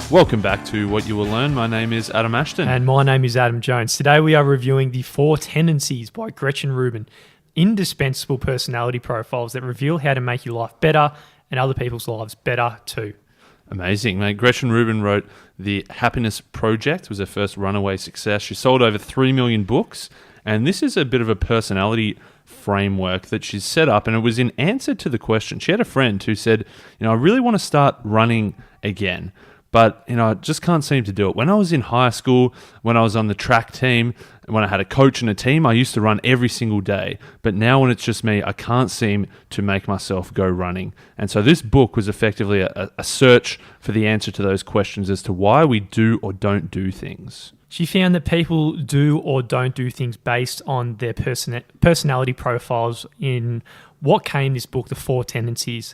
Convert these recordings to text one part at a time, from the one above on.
Welcome back to What You Will Learn. My name is Adam Ashton. And my name is Adam Jones. Today we are reviewing the Four Tendencies by Gretchen Rubin, indispensable personality profiles that reveal how to make your life better and other people's lives better too. Amazing, mate. Gretchen Rubin wrote The Happiness Project. It was her first runaway success. She sold over 3 million books, and this is a bit of a personality framework that she's set up, and it was in answer to the question. She had a friend who said, I really want to start running again, but, I just can't seem to do it. When I was in high school, when I was on the track team, when I had a coach and a team, I used to run every single day. But now when it's just me, I can't seem to make myself go running. And so this book was effectively a search for the answer to those questions as to why we do or don't do things. She found that people do or don't do things based on their personality profiles in what came this book, The Four Tendencies.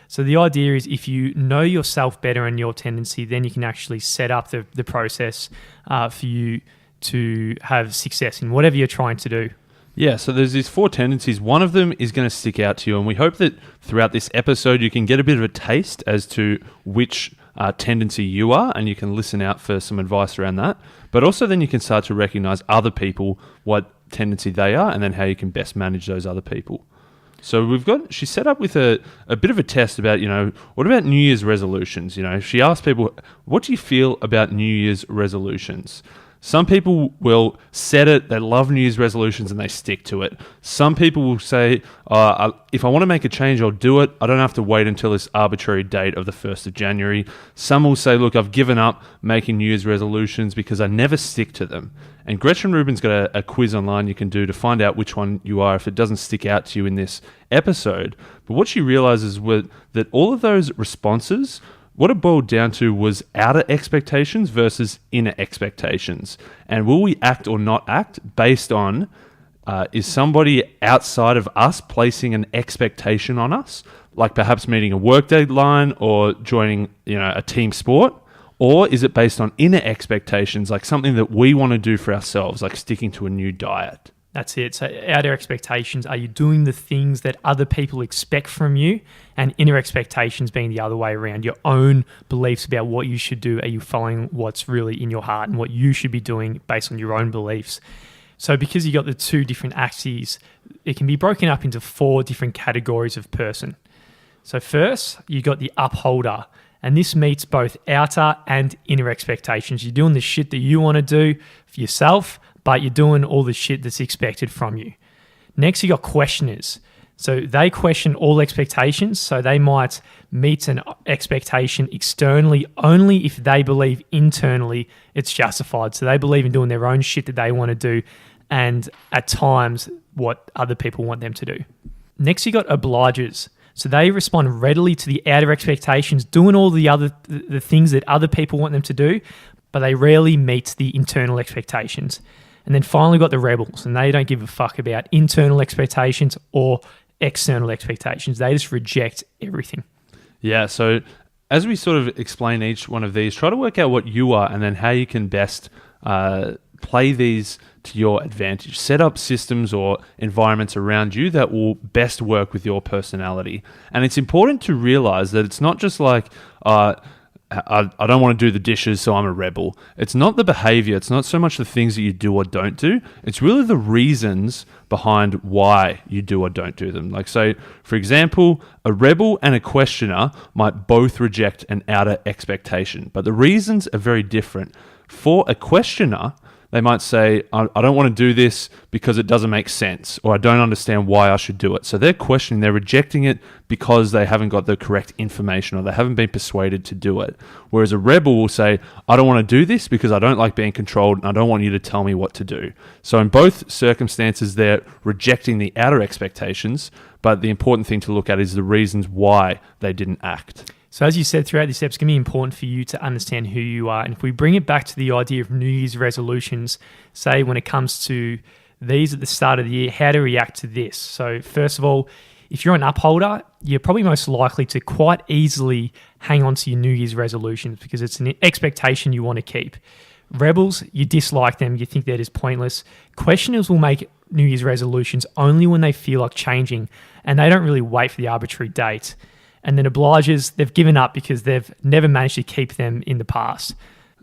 So the idea is if you know yourself better and your tendency, then you can actually set up the process for you to have success in whatever you're trying to do. Yeah, so there's these four tendencies. One of them is going to stick out to you, and we hope that throughout this episode you can get a bit of a taste as to which tendency you are, and you can listen out for some advice around that. But also then you can start to recognize other people, what tendency they are, and then how you can best manage those other people. So she's set up with a bit of a test about, what about New Year's resolutions? She asked people, what do you feel about New Year's resolutions? Some people will set it, they love New Year's resolutions and they stick to it. Some people will say, if I want to make a change, I'll do it. I don't have to wait until this arbitrary date of the 1st of January. Some will say, look, I've given up making New Year's resolutions because I never stick to them. And Gretchen Rubin's got a quiz online you can do to find out which one you are if it doesn't stick out to you in this episode. But what she realizes was that all of those responses, what it boiled down to was outer expectations versus inner expectations. And will we act or not act based on, is somebody outside of us placing an expectation on us, like perhaps meeting a work deadline or joining a team sport? Or is it based on inner expectations, like something that we want to do for ourselves, like sticking to a new diet? That's it. So outer expectations, are you doing the things that other people expect from you? And inner expectations being the other way around, your own beliefs about what you should do. Are you following what's really in your heart and what you should be doing based on your own beliefs? So because you got the two different axes, it can be broken up into 4 different categories of person. So first, you got the upholder. And this meets both outer and inner expectations. You're doing the shit that you want to do for yourself, but you're doing all the shit that's expected from you. Next, you got questioners. So they question all expectations. So they might meet an expectation externally only if they believe internally it's justified. So they believe in doing their own shit that they want to do, and at times what other people want them to do. Next, you got obligers. So they respond readily to the outer expectations, doing all the things that other people want them to do, but they rarely meet the internal expectations. And then finally, we've got the rebels, and they don't give a fuck about internal expectations or external expectations. They just reject everything. Yeah, so as we sort of explain each one of these, try to work out what you are and then how you can best play these to your advantage. Set up systems or environments around you that will best work with your personality. And it's important to realize that it's not just like, I don't want to do the dishes, so I'm a rebel. It's not the behavior. It's not so much the things that you do or don't do. It's really the reasons behind why you do or don't do them. Like, so, for example, a rebel and a questioner might both reject an outer expectation, but the reasons are very different. For a questioner, they might say, I don't want to do this because it doesn't make sense, or I don't understand why I should do it. So they're questioning, they're rejecting it because they haven't got the correct information or they haven't been persuaded to do it. Whereas a rebel will say, I don't want to do this because I don't like being controlled and I don't want you to tell me what to do. So in both circumstances, they're rejecting the outer expectations, but the important thing to look at is the reasons why they didn't act. So as you said throughout this episode, it's going to be important for you to understand who you are. And if we bring it back to the idea of New Year's resolutions, say when it comes to these at the start of the year, how to react to this. So first of all, if you're an upholder, you're probably most likely to quite easily hang on to your New Year's resolutions because it's an expectation you want to keep. Rebels, you dislike them, you think they're just pointless. Questioners will make New Year's resolutions only when they feel like changing, and they don't really wait for the arbitrary date. And then obligers, they've given up because they've never managed to keep them in the past.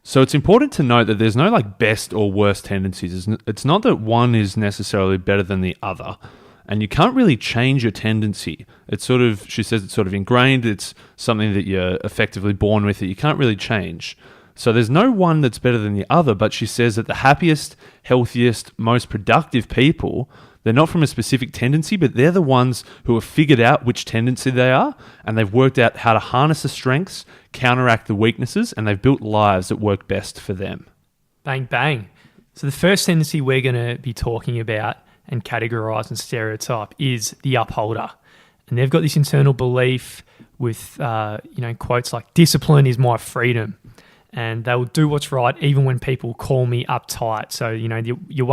So it's important to note that there's no like best or worst tendencies. It's not that one is necessarily better than the other. And you can't really change your tendency. It's sort of, she says it's sort of ingrained. It's something that you're effectively born with that you can't really change. So there's no one that's better than the other, but she says that the happiest, healthiest, most productive people, they're not from a specific tendency, but they're the ones who have figured out which tendency they are, and they've worked out how to harness the strengths, counteract the weaknesses, and they've built lives that work best for them. Bang, bang. So the first tendency we're going to be talking about and categorise and stereotype is the upholder. And they've got this internal belief with, quotes like, discipline is my freedom. And they will do what's right even when people call me uptight. So, you're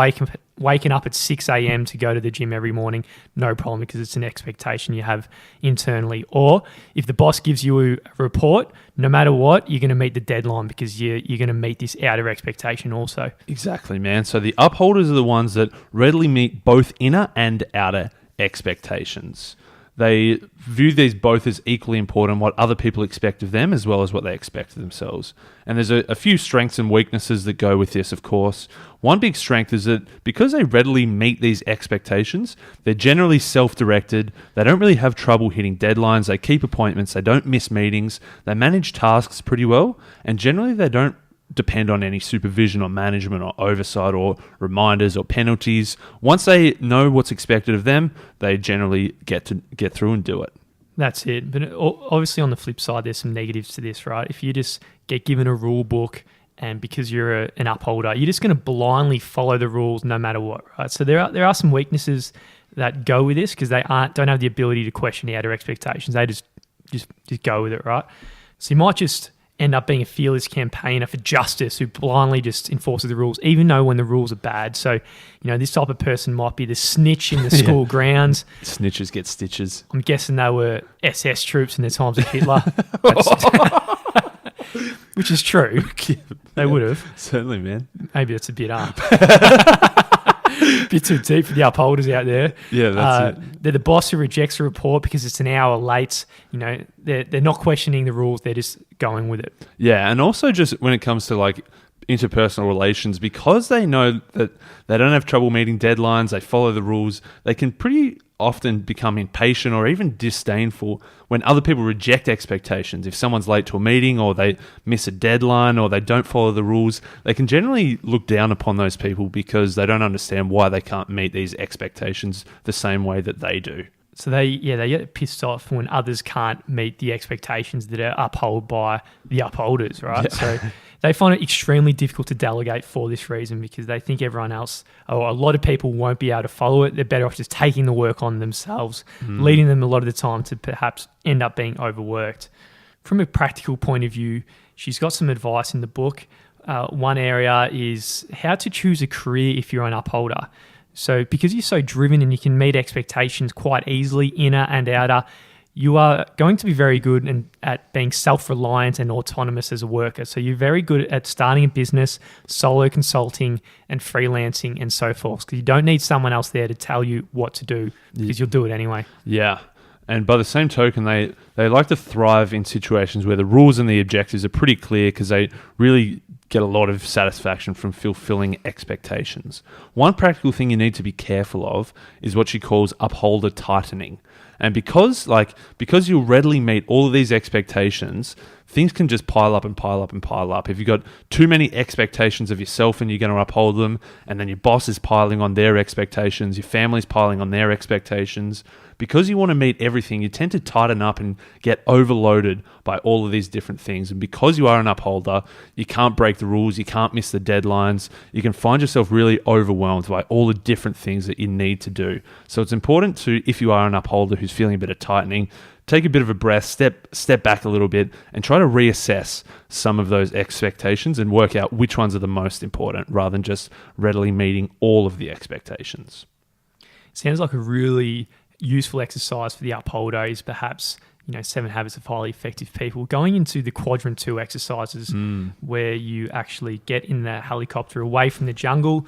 waking up at 6 a.m. to go to the gym every morning, no problem, because it's an expectation you have internally. Or if the boss gives you a report, no matter what, you're going to meet the deadline because you're going to meet this outer expectation also. Exactly, man. So the upholders are the ones that readily meet both inner and outer expectations. They view these both as equally important, what other people expect of them as well as what they expect of themselves. And there's a few strengths and weaknesses that go with this, of course. One big strength is that because they readily meet these expectations, they're generally self-directed, they don't really have trouble hitting deadlines, they keep appointments, they don't miss meetings, they manage tasks pretty well, and generally they don't depend on any supervision or management or oversight or reminders or penalties. Once they know what's expected of them, they generally get through and do it. That's it. But obviously on the flip side, there's some negatives to this, right? If you just get given a rule book and because you're an upholder, you're just going to blindly follow the rules no matter what, right? So there are some weaknesses that go with this because they don't have the ability to question the outer expectations. They just go with it, right? So you might just end up being a fearless campaigner for justice who blindly just enforces the rules, even though when the rules are bad. So, this type of person might be the snitch in the school grounds. Snitches get stitches. I'm guessing they were SS troops in the times of Hitler. Which is true. They would have. Certainly, man. Maybe it's a bit up. Bit too deep for the upholders out there. Yeah, that's it. They're the boss who rejects a report because it's an hour late. They're not questioning the rules. They're just going with it. Yeah, and also just when it comes to like interpersonal relations, because they know that they don't have trouble meeting deadlines, they follow the rules, they can pretty often become impatient or even disdainful when other people reject expectations. If someone's late to a meeting or they miss a deadline or they don't follow the rules, they can generally look down upon those people because they don't understand why they can't meet these expectations the same way that they do. So they get pissed off when others can't meet the expectations that are upheld by the upholders, right? Yeah. So they find it extremely difficult to delegate for this reason because they think everyone else, or a lot of people won't be able to follow it. They're better off just taking the work on themselves, leading them a lot of the time to perhaps end up being overworked. From a practical point of view, she's got some advice in the book. One area is how to choose a career if you're an upholder. So because you're so driven and you can meet expectations quite easily, inner and outer, you are going to be very good at being self-reliant and autonomous as a worker. So you're very good at starting a business, solo consulting and freelancing and so forth, because you don't need someone else there to tell you what to do because you'll do it anyway. Yeah. And by the same token, they like to thrive in situations where the rules and the objectives are pretty clear because they really get a lot of satisfaction from fulfilling expectations. One practical thing you need to be careful of is what she calls upholder tightening. And because you'll readily meet all of these expectations, things can just pile up and pile up and pile up. If you've got too many expectations of yourself and you're going to uphold them, and then your boss is piling on their expectations, your family's piling on their expectations, because you want to meet everything, you tend to tighten up and get overloaded by all of these different things. And because you are an upholder, you can't break the rules, you can't miss the deadlines, you can find yourself really overwhelmed by all the different things that you need to do. So it's important to, if you are an upholder who's feeling a bit of tightening, take a bit of a breath, step back a little bit and try to reassess some of those expectations and work out which ones are the most important rather than just readily meeting all of the expectations. Sounds like a really useful exercise for the upholder is perhaps 7 Habits of Highly Effective People, going into the quadrant 2 exercises where you actually get in the helicopter away from the jungle,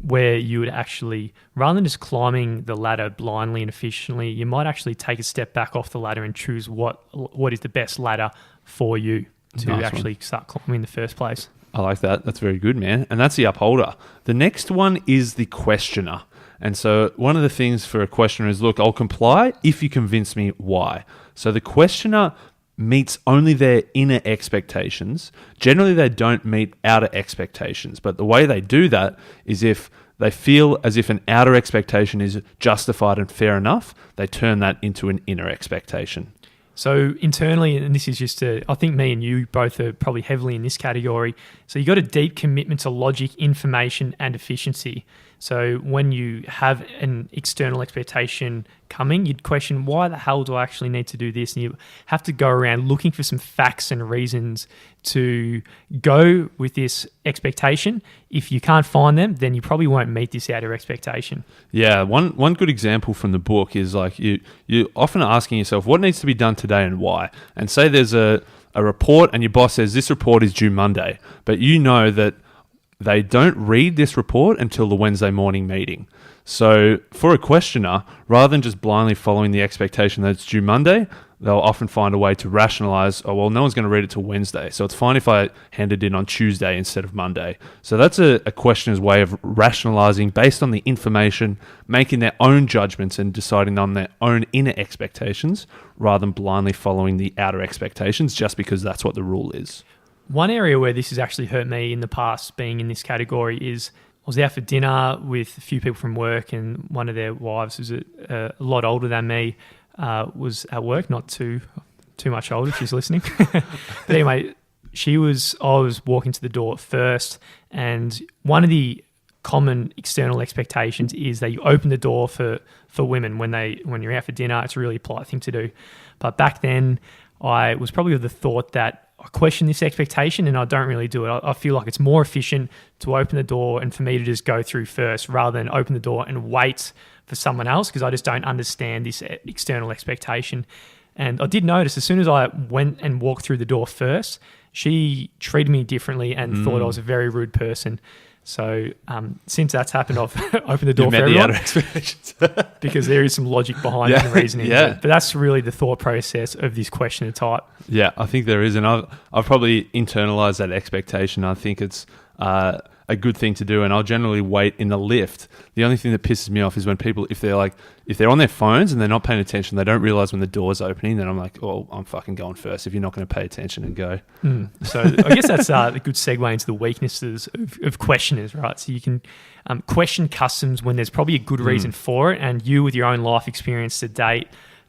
where you would actually, rather than just climbing the ladder blindly and efficiently, you might actually take a step back off the ladder and choose what is the best ladder for you to actually start climbing in the first place. I like that. That's very good, man. And that's the upholder. The next one is the questioner. And so one of the things for a questioner is, look, I'll comply if you convince me why. So the questioner meets only their inner expectations. Generally, they don't meet outer expectations. But the way they do that is if they feel as if an outer expectation is justified and fair enough, they turn that into an inner expectation. So internally, and this is just I think me and you both are probably heavily in this category. So you got a deep commitment to logic, information, and efficiency. So when you have an external expectation coming, you'd question, why the hell do I actually need to do this? And you have to go around looking for some facts and reasons to go with this expectation. If you can't find them, then you probably won't meet this outer expectation. Yeah, one good example from the book is like you're often asking yourself, what needs to be done today and why? And say there's a report and your boss says this report is due Monday, but you know that they don't read this report until the Wednesday morning meeting. So for a questioner, rather than just blindly following the expectation that it's due Monday, they'll often find a way to rationalize, oh, well, no one's going to read it till Wednesday, so it's fine if I hand it in on Tuesday instead of Monday. So that's a questioner's way of rationalizing based on the information, making their own judgments and deciding on their own inner expectations rather than blindly following the outer expectations just because that's what the rule is. One area where this has actually hurt me in the past, being in this category, is I was out for dinner with a few people from work, and one of their wives, who's a lot older than me, was at work, not too much older if she's listening. But anyway, I was walking to the door first, and one of the common external expectations is that you open the door for women when you're out for dinner. It's a really polite thing to do. But back then, I was probably of the thought that I question this expectation and I don't really do it. I feel like it's more efficient to open the door and for me to just go through first rather than open the door and wait for someone else, because I just don't understand this external expectation. And I did notice as soon as I went and walked through the door first, she treated me differently and thought I was a very rude person. So since that's happened, I've opened the door for everyone. The outer expectations. Because there is some logic behind it and reasoning. Yeah. But that's really the thought process of this questioner type. Yeah, I think there is. And I've probably internalized that expectation. I think it's a good thing to do. And I'll generally wait in the lift. The only thing that pisses me off is when people, if they're on their phones and they're not paying attention, they don't realize when the door's opening, then I'm like, oh, I'm fucking going first if you're not going to pay attention and go. So I guess that's a good segue into the weaknesses of questioners, right? So you can question customs when there's probably a good reason for it, and you with your own life experience to date,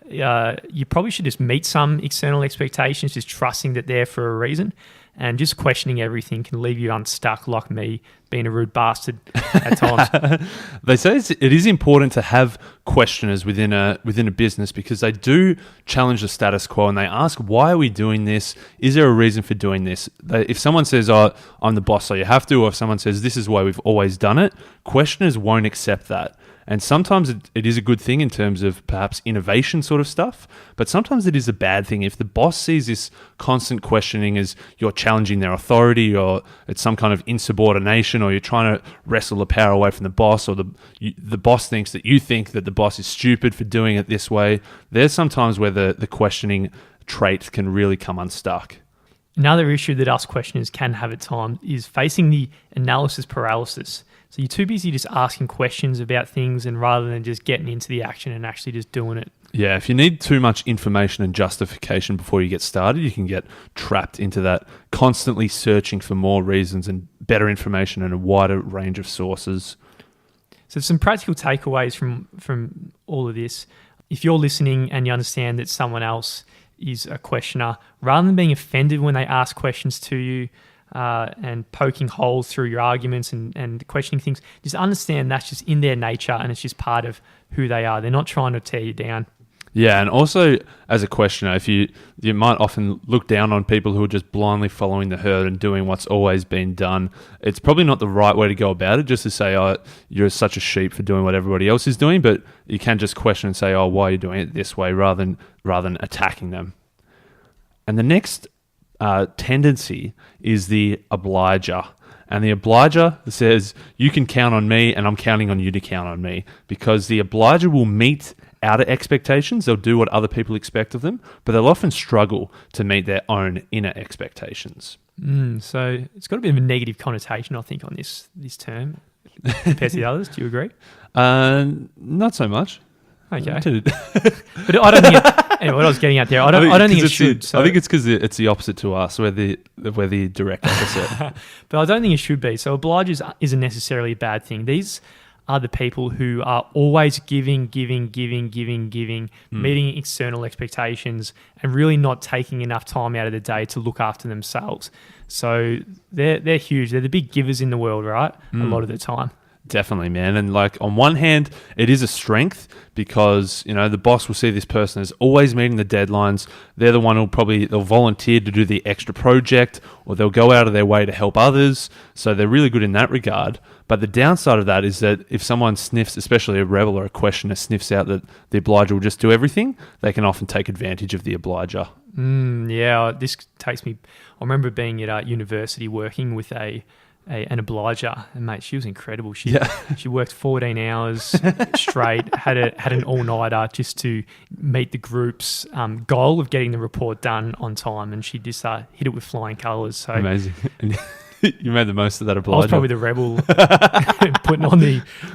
you probably should just meet some external expectations, just trusting that they're for a reason. And just questioning everything can leave you unstuck, like me, being a rude bastard at times. They say it is important to have questioners within a business because they do challenge the status quo and they ask, why are we doing this? Is there a reason for doing this? If someone says, oh, I'm the boss, so you have to, or if someone says, this is why we've always done it, questioners won't accept that. And sometimes it is a good thing in terms of perhaps innovation sort of stuff, but sometimes it is a bad thing. If the boss sees this constant questioning as you're challenging their authority, or it's some kind of insubordination, or you're trying to wrestle the power away from the boss, or the boss thinks that you think that the boss is stupid for doing it this way, there's sometimes where the questioning trait can really come unstuck. Another issue that us questioners can have at times is facing the analysis paralysis. So you're too busy just asking questions about things and rather than just getting into the action and actually just doing it. Yeah, if you need too much information and justification before you get started, you can get trapped into that constantly searching for more reasons and better information and a wider range of sources. So some practical takeaways from all of this. If you're listening and you understand that someone else is a questioner, rather than being offended when they ask questions to you, and poking holes through your arguments and questioning things, just understand that's just in their nature and it's just part of who they are. They're not trying to tear you down. Yeah, and also as a questioner, if you might often look down on people who are just blindly following the herd and doing what's always been done. It's probably not the right way to go about it, just to say, oh, you're such a sheep for doing what everybody else is doing, but you can just question and say, oh, why are you doing it this way, rather than attacking them. And the next tendency is the obliger. And the obliger says, you can count on me and I'm counting on you to count on me, because the obliger will meet outer expectations. They'll do what other people expect of them, but they'll often struggle to meet their own inner expectations. So it's got a bit of a negative connotation, I think, on this term compared to the others. Do you agree? Not so much. Okay. But I don't think anyway, what I was getting at there, I don't think it should. I think it's because it's the opposite to us. We're the direct opposite. But I don't think it should be. So obligers isn't necessarily a bad thing. These are the people who are always giving, meeting external expectations, and really not taking enough time out of the day to look after themselves. So they're huge. They're the big givers in the world, right? A lot of the time. Definitely, man. And like, on one hand, it is a strength because, the boss will see this person as always meeting the deadlines. They're the one they'll volunteer to do the extra project, or they'll go out of their way to help others. So they're really good in that regard. But the downside of that is that if someone sniffs, especially a rebel or a questioner, sniffs out that the obliger will just do everything, they can often take advantage of the obliger. Yeah, this takes me... I remember being at university working with an obliger, and mate, she was incredible. She worked 14 hours straight, had an all-nighter just to meet the group's goal of getting the report done on time, and she just hit it with flying colours. So amazing. You made the most of that obliger. I was probably the rebel,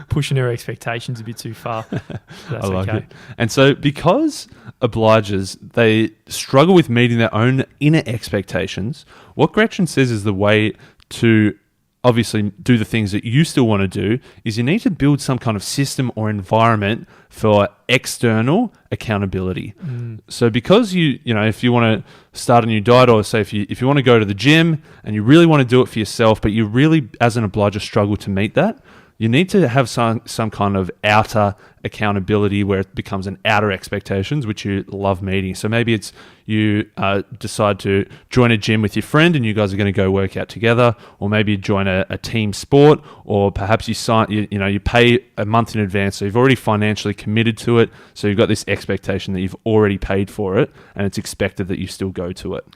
pushing her expectations a bit too far. That's I like okay. it. And so, because obligers, they struggle with meeting their own inner expectations, what Gretchen says is the way to obviously do the things that you still want to do is you need to build some kind of system or environment for external accountability. So because if you want to start a new diet, or say if you want to go to the gym and you really want to do it for yourself, but you really as an obliger struggle to meet that, you need to have some kind of outer accountability where it becomes an outer expectations, which you love meeting. So maybe it's you decide to join a gym with your friend and you guys are going to go work out together, or maybe you join a team sport, or perhaps you pay a month in advance, so you've already financially committed to it, so you've got this expectation that you've already paid for it and it's expected that you still go to it.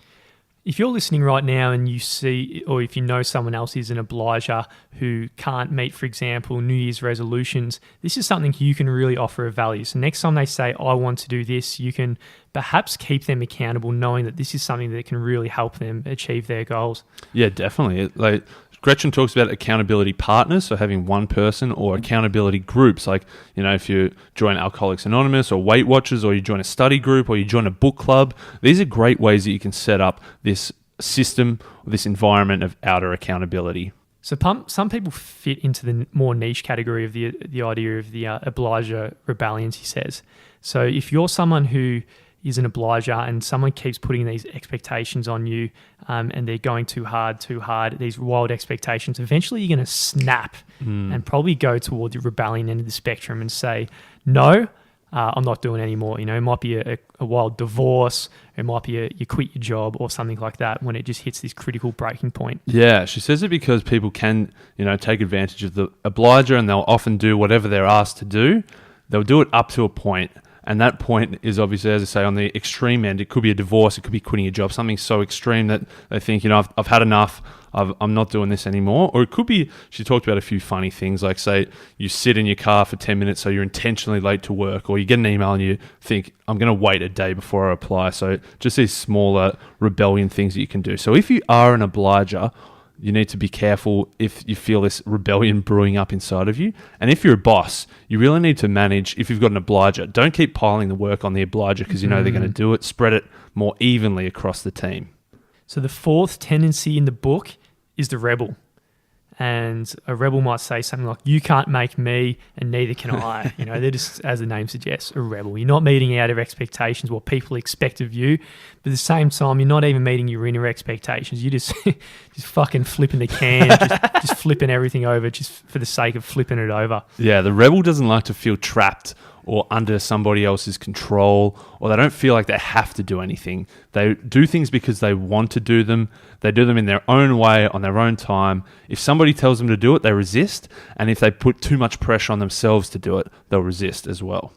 If you're listening right now and you see, or if you know someone else is an obliger who can't meet, for example, New Year's resolutions, this is something you can really offer a value. So next time they say, I want to do this, you can perhaps keep them accountable, knowing that this is something that can really help them achieve their goals. Yeah, definitely. Like Gretchen talks about accountability partners, so having one person, or accountability groups, like, if you join Alcoholics Anonymous or Weight Watchers, or you join a study group, or you join a book club. These are great ways that you can set up this system, or this environment of outer accountability. So some people fit into the more niche category of the idea of the obliger rebellions, he says. So if you're someone who is an obliger and someone keeps putting these expectations on you and they're going too hard, these wild expectations, eventually you're going to snap and probably go toward the rebellion end of the spectrum and say, no, I'm not doing any more. It might be a wild divorce, it might be you quit your job or something like that when it just hits this critical breaking point. Yeah, she says it because people can, take advantage of the obliger, and they'll often do whatever they're asked to do. They'll do it up to a point. And that point is obviously, as I say, on the extreme end. It could be a divorce, it could be quitting a job, something so extreme that they think, I've had enough, I'm not doing this anymore. Or it could be, she talked about a few funny things, like say you sit in your car for 10 minutes so you're intentionally late to work, or you get an email and you think, I'm going to wait a day before I apply. So just these smaller rebellion things that you can do. So if you are an obliger, you need to be careful if you feel this rebellion brewing up inside of you. And if you're a boss, you really need to manage, if you've got an obliger, don't keep piling the work on the obliger because they're going to do it. Spread it more evenly across the team. So the fourth tendency in the book is the rebel. And a rebel might say something like, you can't make me and neither can I. They're just, as the name suggests, a rebel. You're not meeting out of expectations, what people expect of you. But at the same time, you're not even meeting your inner expectations. You're just fucking flipping the can, just flipping everything over just for the sake of flipping it over. Yeah, the rebel doesn't like to feel trapped or under somebody else's control, or they don't feel like they have to do anything. They do things because they want to do them. They do them in their own way, on their own time. If somebody tells them to do it, they resist. And if they put too much pressure on themselves to do it, they'll resist as well.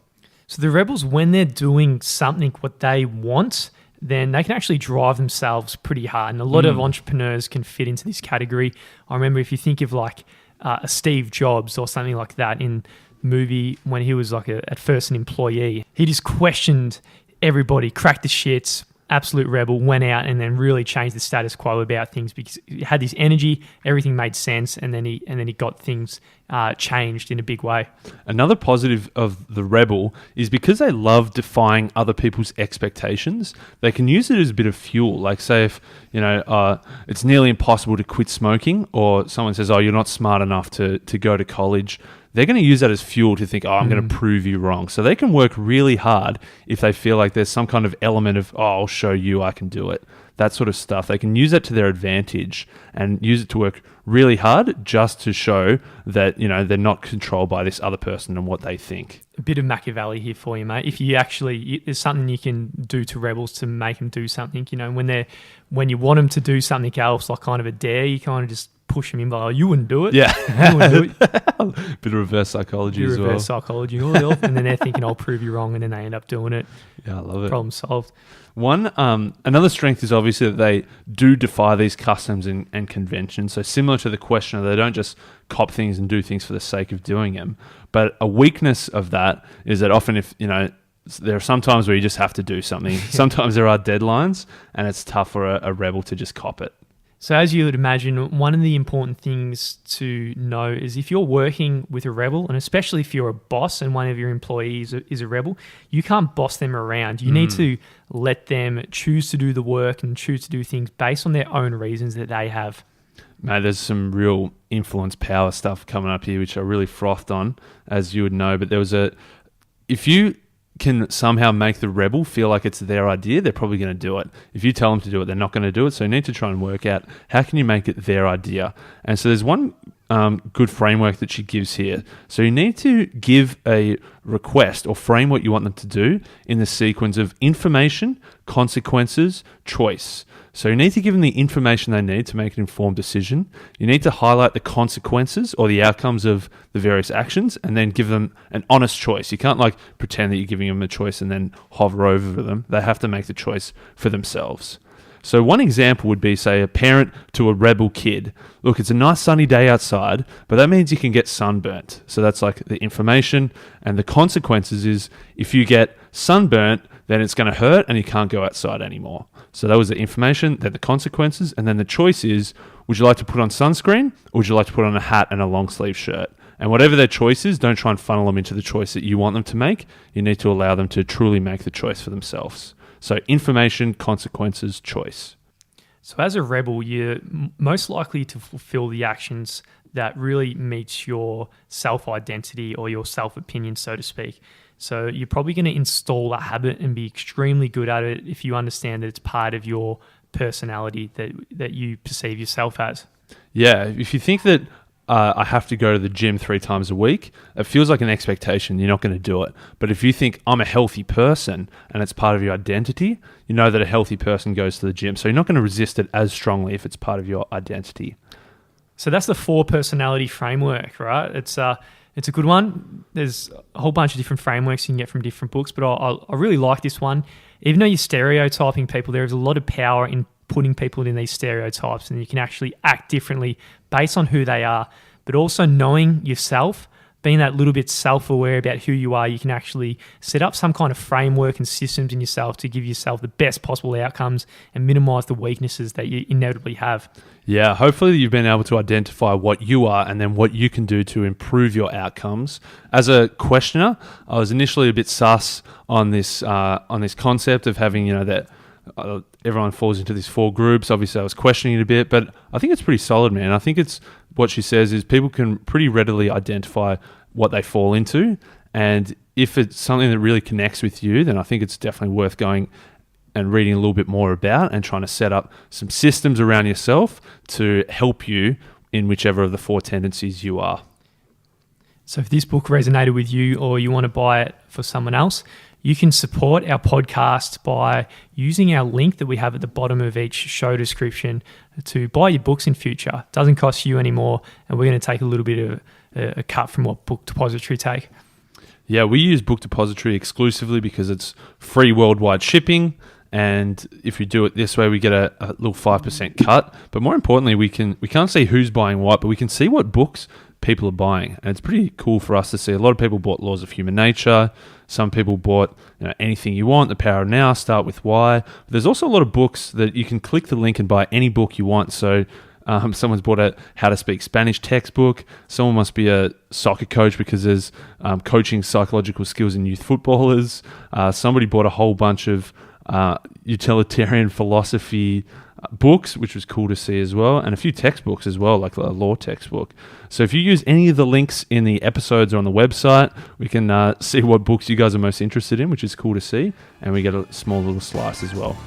So the rebels, when they're doing something what they want, then they can actually drive themselves pretty hard. And a lot of entrepreneurs can fit into this category. I remember if you think of like a Steve Jobs or something like that in the movie when he was like at first an employee, he just questioned everybody, cracked the shits, absolute rebel, went out and then really changed the status quo about things because he had this energy, everything made sense, and then he got things changed in a big way. Another positive of the rebel is because they love defying other people's expectations, they can use it as a bit of fuel. Like say if, it's nearly impossible to quit smoking, or someone says, oh, you're not smart enough to go to college, they're going to use that as fuel to think, oh, I'm going to prove you wrong. So they can work really hard if they feel like there's some kind of element of, oh, I'll show you I can do it. That sort of stuff. They can use that to their advantage and use it to work really hard just to show that, they're not controlled by this other person and what they think. A bit of Machiavelli here for you, mate. If you there's something you can do to rebels to make them do something, when you want them to do something else, like kind of a dare, you kind of just push them in by, oh, you wouldn't do it. Yeah. You wouldn't do it. Bit of reverse psychology as well. Reverse psychology. And then they're thinking, I'll prove you wrong, and then they end up doing it. Yeah, I love it. Problem solved. Another strength is obviously that they do defy these customs and conventions. So similar to the questioner, they don't just cop things and do things for the sake of doing them. But a weakness of that is that often there are some times where you just have to do something. Sometimes there are deadlines, and it's tough for a rebel to just cop it. So as you would imagine, one of the important things to know is if you're working with a rebel, and especially if you're a boss and one of your employees is a rebel, you can't boss them around. You need to let them choose to do the work and choose to do things based on their own reasons that they have. Mate, there's some real influence power stuff coming up here, which I really frothed on, as you would know. But if you can somehow make the rebel feel like it's their idea, they're probably going to do it. If you tell them to do it, they're not going to do it. So you need to try and work out how can you make it their idea. And so there's one good framework that she gives here. So you need to give a request or frame what you want them to do in the sequence of information, consequences, choice. So you need to give them the information they need to make an informed decision. You need to highlight the consequences or the outcomes of the various actions and then give them an honest choice. You can't pretend that you're giving them a choice and then hover over them. They have to make the choice for themselves. So one example would be, say, a parent to a rebel kid. Look, it's a nice sunny day outside, but that means you can get sunburnt. So that's the information, and the consequences is if you get sunburnt, then it's going to hurt and you can't go outside anymore. So that was the information, then the consequences, and then the choice is, would you like to put on sunscreen or would you like to put on a hat and a long sleeve shirt? And whatever their choice is, don't try and funnel them into the choice that you want them to make. You need to allow them to truly make the choice for themselves. So information, consequences, choice. So as a rebel, you're most likely to fulfill the actions that really meets your self-identity or your self-opinion, so to speak. So you're probably going to install a habit and be extremely good at it if you understand that it's part of your personality that you perceive yourself as. Yeah, if you think that I have to go to the gym 3 times a week, it feels like an expectation. You're not going to do it. But if you think I'm a healthy person and it's part of your identity, you know that a healthy person goes to the gym. So you're not going to resist it as strongly if it's part of your identity. So that's the 4 personality framework, right? It's a good one. There's a whole bunch of different frameworks you can get from different books, but I really like this one. Even though you're stereotyping people, there is a lot of power in putting people in these stereotypes, and you can actually act differently based on who they are. But also knowing yourself, being that little bit self-aware about who you are, you can actually set up some kind of framework and systems in yourself to give yourself the best possible outcomes and minimize the weaknesses that you inevitably have. Yeah, hopefully you've been able to identify what you are and then what you can do to improve your outcomes. As a questioner, I was initially a bit sus on this concept of having, that everyone falls into these 4 groups. Obviously, I was questioning it a bit, but I think it's pretty solid, man. I think it's what she says is people can pretty readily identify what they fall into, and if it's something that really connects with you, then I think it's definitely worth going and reading a little bit more about and trying to set up some systems around yourself to help you in whichever of the 4 tendencies you are. So if this book resonated with you or you want to buy it for someone else, you can support our podcast by using our link that we have at the bottom of each show description to buy your books in future. It doesn't cost you anymore, and we're going to take a little bit of a cut from what Book Depository take. Yeah, we use Book Depository exclusively because it's free worldwide shipping, And if you do it this way, we get a little 5% cut. But more importantly, we can't see who's buying what, but we can see what books people are buying. And it's pretty cool for us to see. A lot of people bought Laws of Human Nature. Some people bought Anything You Want, The Power of Now, Start With Why. But there's also a lot of books that you can click the link and buy any book you want. So someone's bought a How to Speak Spanish textbook. Someone must be a soccer coach because there's coaching psychological skills in youth footballers. Somebody bought a whole bunch of utilitarian philosophy books, which was cool to see as well, and a few textbooks as well, like a law textbook. So if you use any of the links in the episodes or on the website, we can see what books you guys are most interested in, which is cool to see, and we get a small little slice as well.